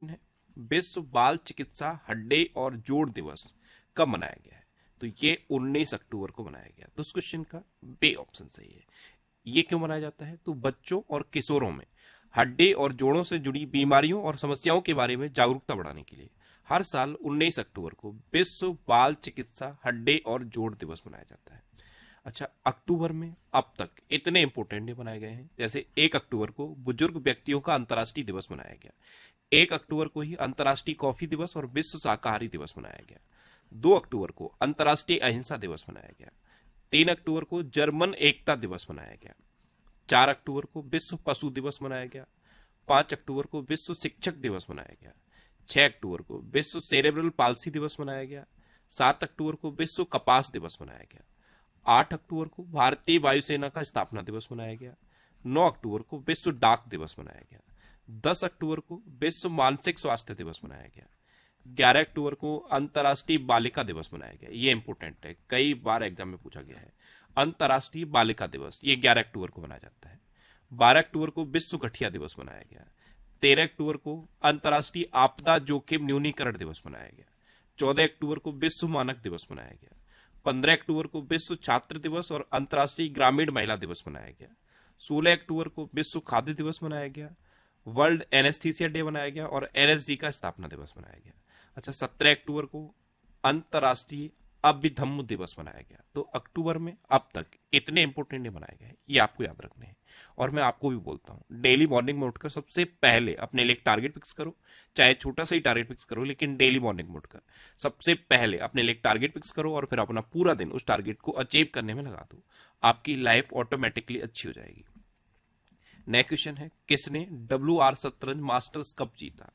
है, विश्व बाल चिकित्सा हड्डी और जोड़ दिवस कब मनाया गया है? तो ये 19 अक्टूबर को मनाया गया। तो इस क्वेश्चन का बी ऑप्शन सही है। ये क्यों मनाया जाता है? तो बच्चों और किशोरों में हड्डी और जोड़ों से जुड़ी बीमारियों और समस्याओं के बारे में जागरूकता बढ़ाने के लिए हर साल 19 अक्टूबर को विश्व बाल चिकित्सा हड्डी और जोड़ दिवस मनाया जाता है। अच्छा, अक्टूबर में अब तक इतने इंपोर्टेंट डे बनाए गए हैं, जैसे 1 अक्टूबर को बुजुर्ग व्यक्तियों का अंतर्राष्ट्रीय दिवस मनाया गया, 1 अक्टूबर को ही अंतर्राष्ट्रीय कॉफी दिवस और विश्व शाकाहारी दिवस मनाया गया, 2 अक्टूबर को अंतर्राष्ट्रीय अहिंसा दिवस मनाया गया, 3 अक्टूबर को जर्मन एकता दिवस मनाया गया, 4 अक्टूबर को विश्व पशु दिवस मनाया गया, 5 अक्टूबर को विश्व शिक्षक दिवस मनाया गया, 6 अक्टूबर को विश्व सेरेब्रल पाल्सी दिवस मनाया गया, 7 अक्टूबर को विश्व कपास दिवस मनाया गया, 8 अक्टूबर को भारतीय वायुसेना का स्थापना दिवस मनाया गया, 9 अक्टूबर को विश्व डाक दिवस मनाया गया, 10 अक्टूबर को विश्व मानसिक स्वास्थ्य दिवस मनाया गया, 11 अक्टूबर को अंतर्राष्ट्रीय बालिका दिवस मनाया गया। ये इंपोर्टेंट है, कई बार एग्जाम में पूछा गया है। अंतर्राष्ट्रीय बालिका दिवस ये 11 अक्टूबर को मनाया जाता है। 12 अक्टूबर को विश्व गठिया दिवस मनाया गया। 13 अक्टूबर को अंतर्राष्ट्रीय आपदा जोखिम न्यूनीकरण दिवस मनाया गया। 14 अक्टूबर को विश्व मानक दिवस मनाया गया। 15 अक्टूबर को विश्व छात्र दिवस और अंतर्राष्ट्रीय ग्रामीण महिला दिवस मनाया गया। 16 अक्टूबर को विश्व खाद्य दिवस मनाया गया। वर्ल्ड एनेस्थीसिया डे मनाया गया और एनएसजी का स्थापना दिवस मनाया गया। अच्छा, 17 अक्टूबर को अंतर्राष्ट्रीय अभिधम्म दिवस मनाया गया। तो अक्टूबर में अब तक इतने इंपोर्टेंट डे मनाए गए हैं, ये आपको याद रखने हैं। और मैं आपको भी बोलता हूं, डेली मॉर्निंग में उठकर सबसे पहले अपने लिए एक टारगेट फिक्स करो, चाहे छोटा सा ही टारगेट फिक्स करो, लेकिन डेली मॉर्निंग में उठकर सबसे पहले अपने लिए एक टारगेट फिक्स करो और फिर अपना पूरा दिन उस टारगेट को अचीव करने में लगा दो। आपकी लाइफ ऑटोमेटिकली अच्छी हो जाएगी। नेक्स्ट क्वेश्चन है, किसने WR शतरंज मास्टर्स कप जीता?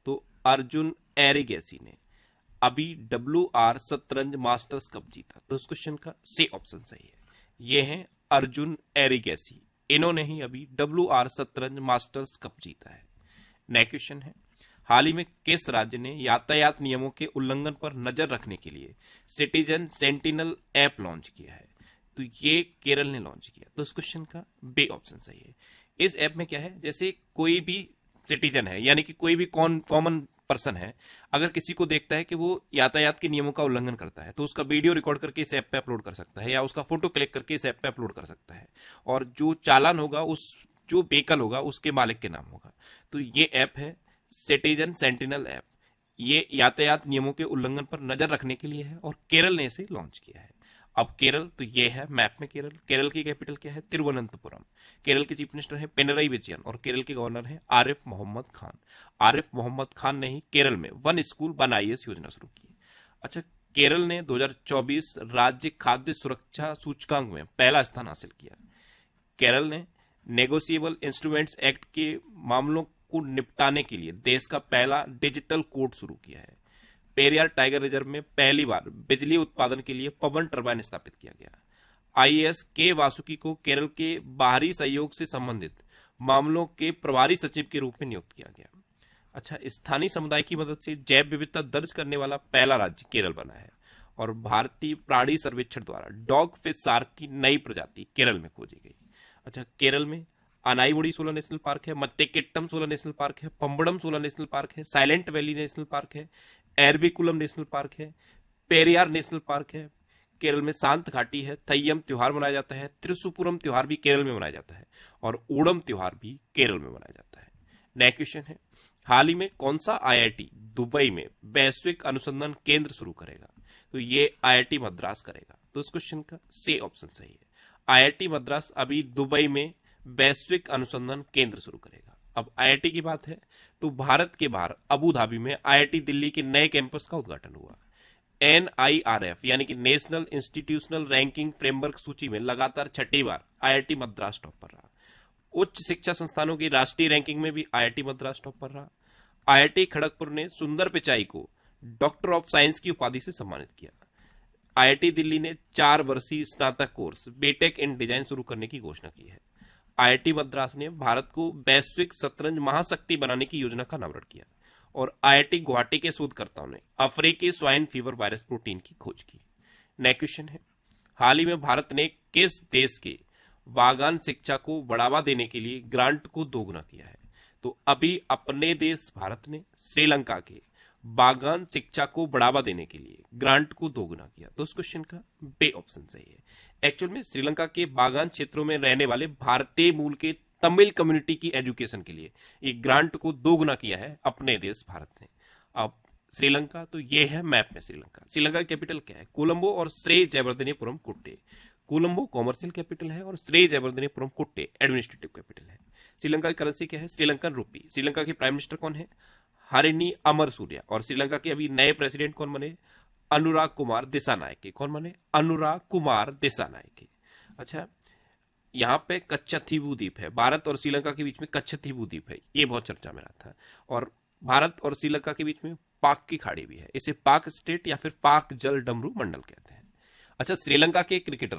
तो अर्जुन एरिगेसी ने अभी WR शतरंज मास्टर्स कप जीता। तो इस क्वेश्चन का सी ऑप्शन सही है। ये है अर्जुन एरिगेसी, इन्होंने ही अभी WR शतरंज मास्टर्स कप जीता है। नेक्स्ट क्वेश्चन है, हाल ही में किस राज्य ने यातायात नियमों के उल्लंघन पर नजर रखने के लिए सिटीजन सेंटिनल ऐप लॉन्च किया है? तो ये केरल ने लॉन्च किया। तो इस क्वेश्चन का बी ऑप्शन सही है। इस ऐप में क्या है, जैसे कोई भी सिटीजन है, यानी कि कोई भी कॉमन पर्सन है, अगर किसी को देखता है कि वो यातायात के नियमों का उल्लंघन करता है, तो उसका वीडियो रिकॉर्ड करके इस ऐप पे अपलोड कर सकता है या उसका फोटो क्लिक करके इस ऐप पे अपलोड कर सकता है, और जो चालान होगा उस जो व्हीकल होगा उसके मालिक के नाम होगा। तो ये ऐप है सिटीजन सेंटिनल ऐप। ये यातायात नियमों के उल्लंघन पर नजर रखने के लिए है और केरल ने इसे लॉन्च किया है। अब केरल, तो ये है मैप में केरल। केरल की कैपिटल क्या है? तिरुवनंतपुरम। केरल के चीफ मिनिस्टर है पिनरई विजयन और केरल के गवर्नर है आरिफ मोहम्मद खान। आरिफ मोहम्मद खान ने ही केरल में वन स्कूल वन आईएएस योजना शुरू की। अच्छा, केरल ने 2024 राज्य खाद्य सुरक्षा सूचकांक में पहला स्थान हासिल किया। केरल ने नेगोशिएबल इंस्ट्रूमेंट्स एक्ट के मामलों को निपटाने के लिए देश का पहला डिजिटल कोर्ट शुरू किया है। पेरियार टाइगर रिजर्व में पहली बार बिजली उत्पादन के लिए पवन टरबाइन स्थापित किया गया। आईएएस के वासुकी को केरल के बाहरी सहयोग से संबंधित मामलों के प्रभारी सचिव के रूप में नियुक्त किया गया। अच्छा, स्थानीय समुदाय की मदद से जैव विविधता दर्ज करने वाला पहला राज्य केरल बना है और भारतीय प्राणी सर्वेक्षण द्वारा डॉग फिश शार्क की नई प्रजाति केरल में खोजी गई। अच्छा, केरल में अनाईवुडी सोलर नेशनल पार्क है, मत्तेकेट्टम सोलर नेशनल पार्क है, पंबड़म सोलर नेशनल पार्क है, साइलेंट वैली नेशनल पार्क है, एरविकुलम नेशनल पार्क है, पेरियार नेशनल पार्क है। केरल में शांत घाटी है, थय्यम त्योहार मनाया जाता है, त्रिशुपुरम त्योहार भी केरल में मनाया जाता है और ओणम त्योहार भी केरल में मनाया जाता है। नेक्स्ट क्वेश्चन है, हाल ही में कौन सा आईआईटी दुबई में वैश्विक अनुसंधान केंद्र शुरू करेगा? तो ये आईआईटी मद्रास करेगा। तो इस क्वेश्चन का सी ऑप्शन सही है। आईआईटी मद्रास अभी दुबई में वैश्विक अनुसंधान केंद्र शुरू करेगा। अब आईआईटी की बात है तो भारत के बाहर अबू धाबी में आईआईटी दिल्ली के नए कैंपस का उद्घाटन हुआ। NIRF यानी कि नेशनल इंस्टीट्यूशनल रैंकिंग फ्रेमवर्क सूची में लगातार छठी बार आईआईटी मद्रास टॉप पर रहा। उच्च शिक्षा संस्थानों की राष्ट्रीय रैंकिंग में भी आईआईटी मद्रास टॉप पर रहा। आईआईटी खड़गपुर ने सुंदर पिचाई को डॉक्टर ऑफ साइंस की उपाधि से सम्मानित किया। आईआईटी दिल्ली ने 4 वर्षीय स्नातक कोर्स बीटेक इन डिजाइन शुरू करने की घोषणा की है। आईआईटी मद्रास ने भारत को वैश्विक शतरंज महाशक्ति बनाने की योजना का अनावरण किया और आईआईटी गुवाहाटी के शोधकर्ताओं ने अफ्रीकी स्वाइन फीवर वायरस प्रोटीन की खोज की। नेक्स्ट क्वेश्चन है, हाल ही में भारत ने किस देश के बागान शिक्षा को बढ़ावा देने के लिए ग्रांट को दोगुना किया है? तो अभी अपने देश भारत ने श्रीलंका के बागान शिक्षा को बढ़ावा देने के लिए ग्रांट को दोगुना किया। तो उस क्वेश्चन का बे ऑप्शन सही है। एक्चुअल में श्रीलंका के बागान क्षेत्रों में रहने वाले भारतीय मूल के तमिल कम्युनिटी की एजुकेशन के लिए एक ग्रांट को दोगुना किया है अपने देश भारत ने। अब श्रीलंका, तो ये है मैप में श्रीलंका। श्रीलंका की कैपिटल क्या है? कोलंबो और श्री जयवर्धनेपुरम कुट्टे। कोलंबो कॉमर्शियल कैपिटल है और श्री जयवर्धनेपुरम कुट्टे एडमिनिस्ट्रेटिव कैपिटल है। श्रीलंका की करेंसी क्या है? श्रीलंकन रुपी। श्रीलंका के प्राइम मिनिस्टर कौन है? हरिनी अमरसूरिया। और श्रीलंका के अभी नए प्रेसिडेंट कौन बने? अनुराग कुमार दिसानायके। कौन बने? अनुराग कुमार दिसानायके। अच्छा, यहाँ पे कच्छथीवू द्वीप है, भारत और श्रीलंका के बीच में कच्छथीवू द्वीप है, ये बहुत चर्चा में रहा था। और भारत और श्रीलंका के बीच में पाक की खाड़ी भी है, इसे पाक स्टेट या फिर पाक जल डमरू मंडल कहते हैं। अच्छा, श्रीलंका के क्रिकेटर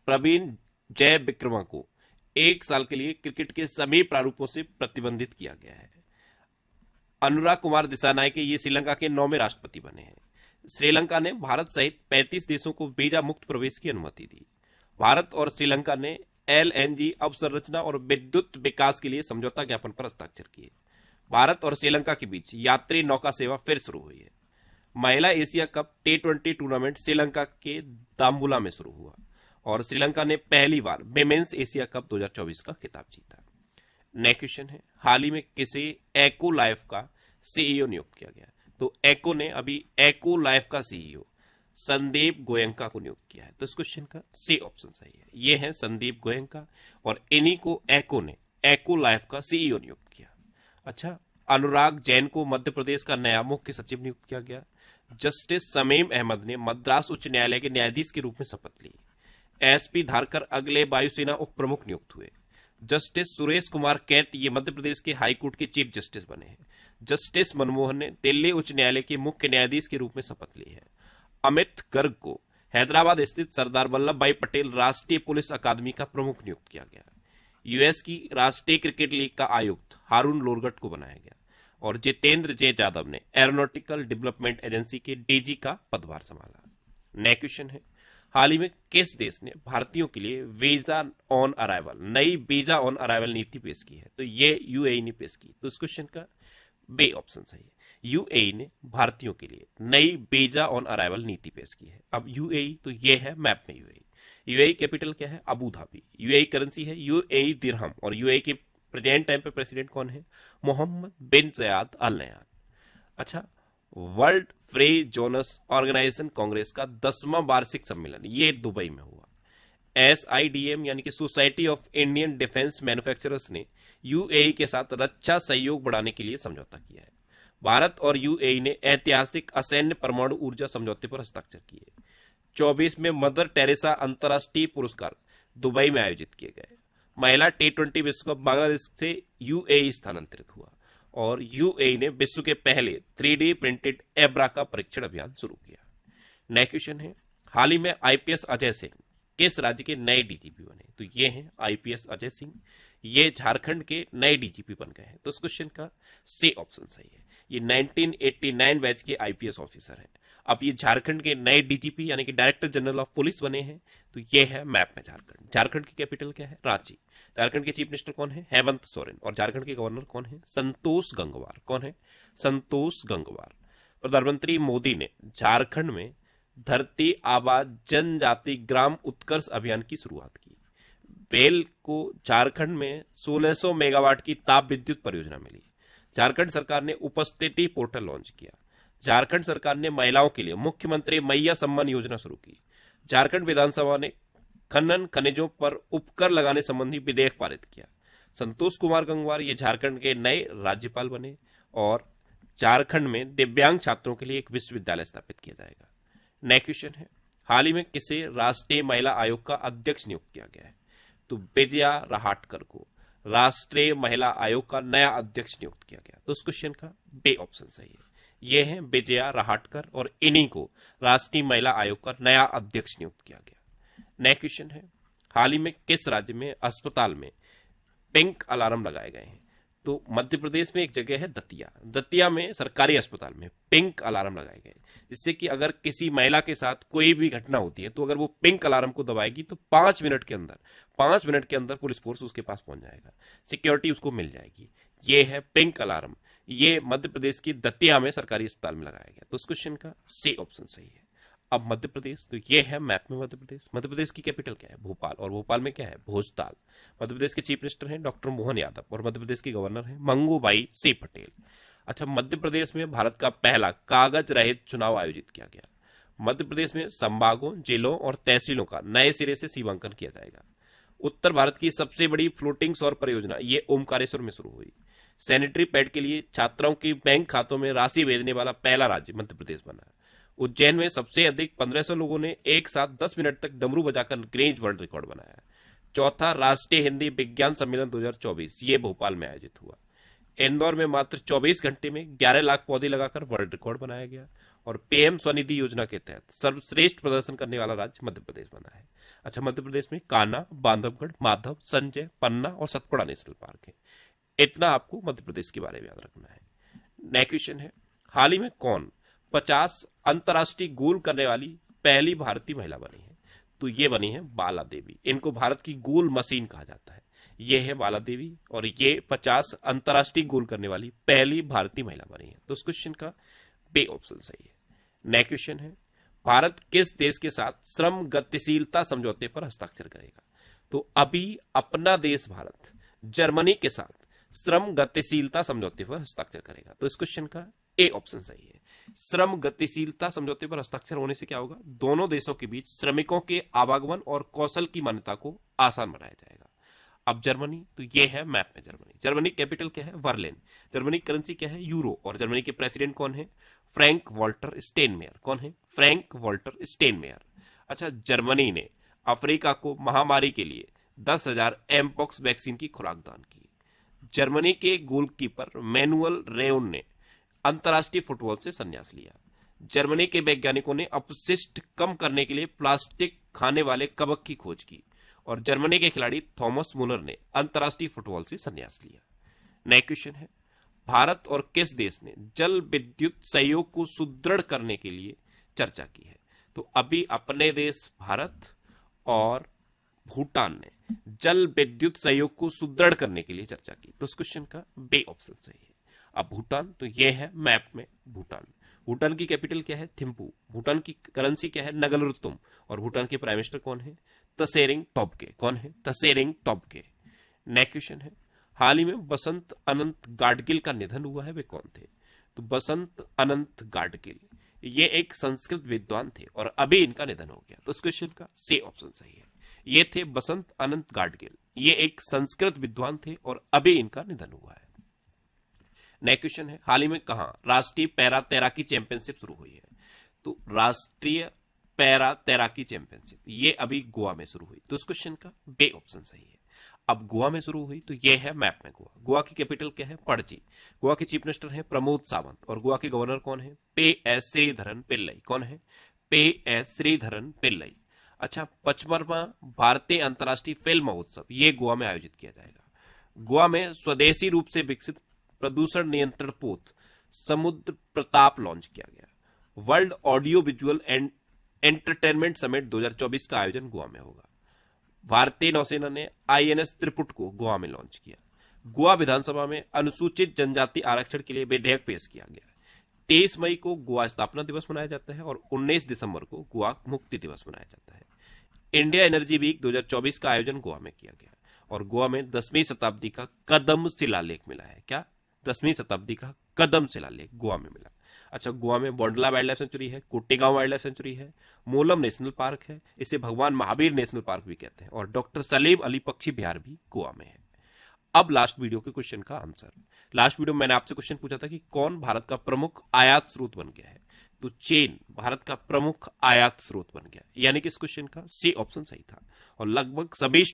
प्रवीण जय विक्रमा को 1 साल के लिए क्रिकेट के सभी प्रारूपों से प्रतिबंधित किया गया है। अनुराग कुमार दिसानायके ये श्रीलंका के 9वें राष्ट्रपति बने हैं। श्रीलंका ने भारत सहित 35 देशों को वीजा मुक्त प्रवेश की अनुमति दी। भारत और श्रीलंका ने LNG अवसंरचना और विद्युत विकास के लिए समझौता ज्ञापन पर हस्ताक्षर किए। भारत और श्रीलंका के बीच यात्री नौका सेवा फिर शुरू हुई है। महिला Asia cup T20 tournament Sri Lanka के दाम्बुला में शुरू हुआ और श्रीलंका ने पहली बार विमेंस एशिया कप 2024 का खिताब जीता। नेक्स्ट क्वेश्चन है, हाल ही में किसे एको लाइफ का CEO नियुक्त किया गया? तो एको ने अभी एको लाइफ का CEO संदीप गोयंका को नियुक्त किया है। तो इस क्वेश्चन का सी ऑप्शन सही है। ये है संदीप गोयंका और इन्हीं को एको ने एको लाइफ का CEO नियुक्त किया। अच्छा, अनुराग जैन को मध्य प्रदेश का नया मुख्य सचिव नियुक्त किया गया। जस्टिस समीम अहमद ने मद्रास उच्च न्यायालय के न्यायाधीश के रूप में शपथ ली। SP धारकर अगले वायुसेना उप प्रमुख नियुक्त हुए। जस्टिस सुरेश कुमार कैत ये मध्य प्रदेश के हाईकोर्ट के चीफ जस्टिस बने हैं। जस्टिस मनमोहन ने दिल्ली उच्च न्यायालय के मुख्य न्यायाधीश के रूप में शपथ ली है। अमित गर्ग को हैदराबाद स्थित सरदार वल्लभ भाई पटेल राष्ट्रीय पुलिस अकादमी का प्रमुख नियुक्त किया गया। US की राष्ट्रीय क्रिकेट लीग का आयुक्त हारून लोरगट को बनाया गया और जितेंद्र जे यादव ने एरोनॉटिकल डेवलपमेंट एजेंसी के DG का पदभार संभाला। नेक्स्ट क्वेश्चन है, हाल ही में किस देश ने भारतीयों के लिए वीजा ऑन अराइवल नई वीजा ऑन अराइवल नीति पेश की है? तो ये UAE ने पेश की। तो इस क्वेश्चन का बे ऑप्शन सही है। UAE ने भारतीयों के लिए नई वीजा ऑन अराइवल नीति पेश की है। अब UAE, तो ये है मैप में UAE कैपिटल क्या है? Abu Dhabi. UAE करेंसी है UAE दिरहम और UAE के प्रेजेंट टाइम पे प्रेसिडेंट कौन है? मोहम्मद बिन जयाद अल नयान। अच्छा, world free zones organization congress का 10वां वार्षिक सम्मेलन ये दुबई में हुआ। SIDM यानी कि society of Indian defence manufacturers ने UAE के साथ रक्षा सहयोग बढ़ाने के लिए समझौता किया है। भारत और UAE ने ऐतिहासिक असैन्य परमाणु ऊर्जा समझौते पर हस्ताक्षर किए। 24 में मदर टेरेसा अंतर्राष्ट्रीय पुरस्कार दुबई में आयोजित किए गए। महिला T20 विश्व कप बांग्लादेश से UAE स्थानांतरित हुआ और UAE ने विश्व के पहले 3D प्रिंटेड एब्रा का परीक्षण अभियान शुरू किया। नेक्स्ट क्वेश्चन है, हाल ही में IPS अजय सिंह किस राज्य के नए DGP बने? तो ये हैं IPS अजय सिंह, ये झारखंड के नए DGP बन गए हैं। तो इस क्वेश्चन का सी ऑप्शन सही है। ये 1989 बैच के IPS ऑफिसर हैं। अब ये झारखंड के नए DGP यानी कि डायरेक्टर जनरल ऑफ पुलिस बने हैं। तो ये है मैप में झारखंड। झारखंड की कैपिटल क्या है? रांची। झारखंड के चीफ मिनिस्टर कौन है? हेमंत सोरेन। और झारखंड के गवर्नर कौन है? संतोष गंगवार। कौन है? संतोष गंगवार। प्रधानमंत्री मोदी ने झारखंड में धरती आबा जनजाति ग्राम उत्कर्ष अभियान की शुरुआत की। बेल को झारखंड में 1600 मेगावाट की ताप विद्युत परियोजना मिली। झारखंड सरकार ने उपस्थिति पोर्टल लॉन्च किया। झारखंड सरकार ने महिलाओं के लिए मुख्यमंत्री मैया सम्मान योजना शुरू की। झारखंड विधानसभा ने खनन खनिजों पर उपकर लगाने संबंधी विधेयक पारित किया। संतोष कुमार गंगवार ये झारखंड के नए राज्यपाल बने और झारखंड में दिव्यांग छात्रों के लिए एक विश्वविद्यालय स्थापित किया जाएगा। नेक्स्ट क्वेश्चन है, हाल ही में किसे राष्ट्रीय महिला आयोग का अध्यक्ष नियुक्त किया गया है? तो विजया रहाटकर को राष्ट्रीय महिला आयोग का नया अध्यक्ष नियुक्त किया गया। तो इस क्वेश्चन का बे ऑप्शन सही है। ये है विजया रहाटकर और इन्हीं को राष्ट्रीय महिला आयोग का नया अध्यक्ष नियुक्त किया गया। नेक्स्ट क्वेश्चन है, हाल ही में किस राज्य में अस्पताल में पिंक अलार्म लगाए गए हैं? तो मध्य प्रदेश में एक जगह है दतिया। दतिया में सरकारी अस्पताल में पिंक अलार्म लगाए गए, जिससे कि अगर किसी महिला के साथ कोई भी घटना होती है तो अगर वो पिंक अलार्म को दबाएगी तो 5 मिनट के अंदर पुलिस फोर्स उसके पास पहुंच जाएगा, सिक्योरिटी उसको मिल जाएगी। ये है पिंक अलार्म। ये मध्य प्रदेश की दतिया में सरकारी अस्पताल में लगाया गया। तो उस क्वेश्चन का सी ऑप्शन सही है। अब मध्य प्रदेश, तो ये है मैप में मध्य प्रदेश। मध्य प्रदेश की कैपिटल क्या है? भोपाल। और भोपाल में क्या है? भोजताल। मध्य प्रदेश के चीफ मिनिस्टर हैं डॉक्टर मोहन यादव और मध्य प्रदेश के गवर्नर हैं मंगूबाई सी पटेल। अच्छा, मध्य प्रदेश में भारत का पहला कागज रहित चुनाव आयोजित किया गया। मध्य प्रदेश में संभागों, जिलों और तहसीलों का नए सिरे से सीमांकन किया जाएगा। उत्तर भारत की सबसे बड़ी फ्लोटिंग सौर परियोजना ये ओमकारेश्वर में शुरू हुई। सैनिटरी पैड के लिए छात्राओं की बैंक खातों में राशि भेजने वाला पहला राज्य मध्य प्रदेश बना। उज्जैन में सबसे अधिक 1500 लोगों ने एक साथ 10 मिनट तक डमरू बजाकर गिनीज वर्ल्ड रिकॉर्ड बनाया। चौथा राष्ट्रीय हिंदी विज्ञान सम्मेलन 2024 ये भोपाल में आयोजित हुआ। इंदौर में मात्र 24 घंटे में 11 लाख पौधे लगाकर वर्ल्ड रिकॉर्ड बनाया गया। और पीएम स्वनिधि योजना के तहत सर्वश्रेष्ठ प्रदर्शन करने वाला राज्य मध्य प्रदेश बना है। अच्छा, मध्य प्रदेश में कान्हा, बांधवगढ़, माधव, संजय, पन्ना और सतपुड़ा नेशनल पार्क है। इतना आपको मध्य प्रदेश के बारे में याद रखना है। नेक्स्ट क्वेश्चन है, हाल ही में कौन 50 अंतर्राष्ट्रीय गोल करने वाली पहली भारतीय महिला बनी है? तो ये बनी है बाला देवी। इनको भारत की गोल मशीन कहा जाता है। ये है बाला देवी और ये 50 अंतर्राष्ट्रीय गोल करने वाली पहली भारतीय महिला बनी है। तो उस क्वेश्चन का बी ऑप्शन सही है। नेक्स्ट क्वेश्चन है, भारत किस देश के साथ श्रम गतिशीलता समझौते पर हस्ताक्षर करेगा? तो अभी अपना देश भारत जर्मनी के साथ श्रम गतिशीलता समझौते पर हस्ताक्षर करेगा। तो इस क्वेश्चन का ए ऑप्शन सही है। श्रम गतिशीलता समझौते पर हस्ताक्षर होने से क्या होगा? दोनों देशों के बीच श्रमिकों के आवागमन और कौशल की मान्यता को आसान बनाया जाएगा। अब जर्मनी, तो ये है मैप में जर्मनी। जर्मनी कैपिटल क्या है? बर्लिन। जर्मनी करेंसी क्या है? यूरो। और जर्मनी के प्रेसिडेंट कौन है? Frank Walter Steinmeier. कौन है? Frank Walter Steinmeier. अच्छा, जर्मनी ने अफ्रीका को महामारी के लिए 10,000 एमपॉक्स वैक्सीन की खुराक दान की। जर्मनी के गोलकीपर मैनुअल रेउन ने अंतर्राष्ट्रीय फुटबॉल से संन्यास लिया। जर्मनी के वैज्ञानिकों ने अपशिष्ट कम करने के लिए प्लास्टिक खाने वाले कवक की खोज की। और जर्मनी के खिलाड़ी थॉमस मुलर ने अंतर्राष्ट्रीय फुटबॉल से संन्यास लिया। नेक्स्ट क्वेश्चन है, भारत और किस देश ने जल विद्युत सहयोग को सुदृढ़ करने के लिए चर्चा की है? तो अभी अपने देश भारत और भूटान ने जल विद्युत सहयोग को सुदृढ़ करने के लिए चर्चा की। तो इस क्वेश्चन का बी ऑप्शन सही है। अब भूटान, तो यह है मैप में भूटान। भूटान की कैपिटल क्या है? थिम्पू। भूटान की करेंसी क्या है? नगलरुतुम। और भूटान के प्राइम मिनिस्टर कौन है? तसेरिंग टोब्गे। कौन है? तसेरिंग टोब्गे। नेक्स्ट क्वेश्चन है, हाल ही में बसंत अनंत गाडगिल का निधन हुआ है, वे कौन थे? तो बसंत अनंत गाडगिल ये एक संस्कृत विद्वान थे और अभी इनका निधन हो गया। तो इस क्वेश्चन का सी ऑप्शन सही है। ये थे बसंत अनंत गाडगिल, ये एक संस्कृत विद्वान थे और अभी इनका निधन हुआ है। नेक्स्ट क्वेश्चन है, हाल ही में कहां राष्ट्रीय पैरा तैराकी चैंपियनशिप शुरू हुई है? तो राष्ट्रीय पैरा तैराकी चैंपियनशिप ये अभी गोवा में शुरू हुई। तो इस क्वेश्चन का बी ऑप्शन सही है। अब गोवा में शुरू हुई, तो ये है मैप में गोवा। गोवा की कैपिटल क्या है? पणजी। गोवा के चीफ मिनिस्टर हैं प्रमोद सावंत और गोवा के गवर्नर कौन है? पे.एस. श्रीधरन पिल्लई। कौन है? पे.एस. श्रीधरन पिल्लई। अच्छा, 55वां भारतीय अंतर्राष्ट्रीय फिल्म महोत्सव ये गोवा में आयोजित किया जाएगा। गोवा में स्वदेशी रूप से विकसित प्रदूषण नियंत्रण पोत समुद्र प्रताप लॉन्च किया गया। World audio visual and entertainment summit 2024 का आयोजन गोवा में होगा। भारतीय नौसेना ने आईएनएस त्रिपुट को गोवा में लॉन्च किया। गोवा विधानसभा में अनुसूचित जनजाति आरक्षण के लिए विधेयक पेश किया गया। 23 मई को गोवा स्थापना दिवस मनाया जाता है और 19 दिसंबर को गोवा मुक्ति दिवस मनाया जाता है। इंडिया एनर्जी वीक 2024 का आयोजन गोवा में किया गया और गोवा में 10वीं शताब्दी का कदम शिलालेख मिला है। क्या? 10वीं शताब्दी का कदम शिलालेख गोवा में मिला। अच्छा, गोवा में बोंडला वाइल्ड लाइफ सेंचुरी है, कोटेगांव वाइल्ड लाइफ सेंचुरी है, मोलम नेशनल पार्क है, इसे भगवान महावीर नेशनल पार्क भी कहते हैं, और डॉक्टर सलीम अली पक्षी विहार भी गोवा में है। अब लास्ट वीडियो के क्वेश्चन का आंसर। लास्ट वीडियो में मैंने आपसे क्वेश्चन पूछा था कि कौन भारत का प्रमुख आयात स्रोत बन गया है? तो चीन भारत का प्रमुख आयात स्रोत बन गया, यानी कि इस क्वेश्चन का सी ऑप्शन सही था। और लगभग सभी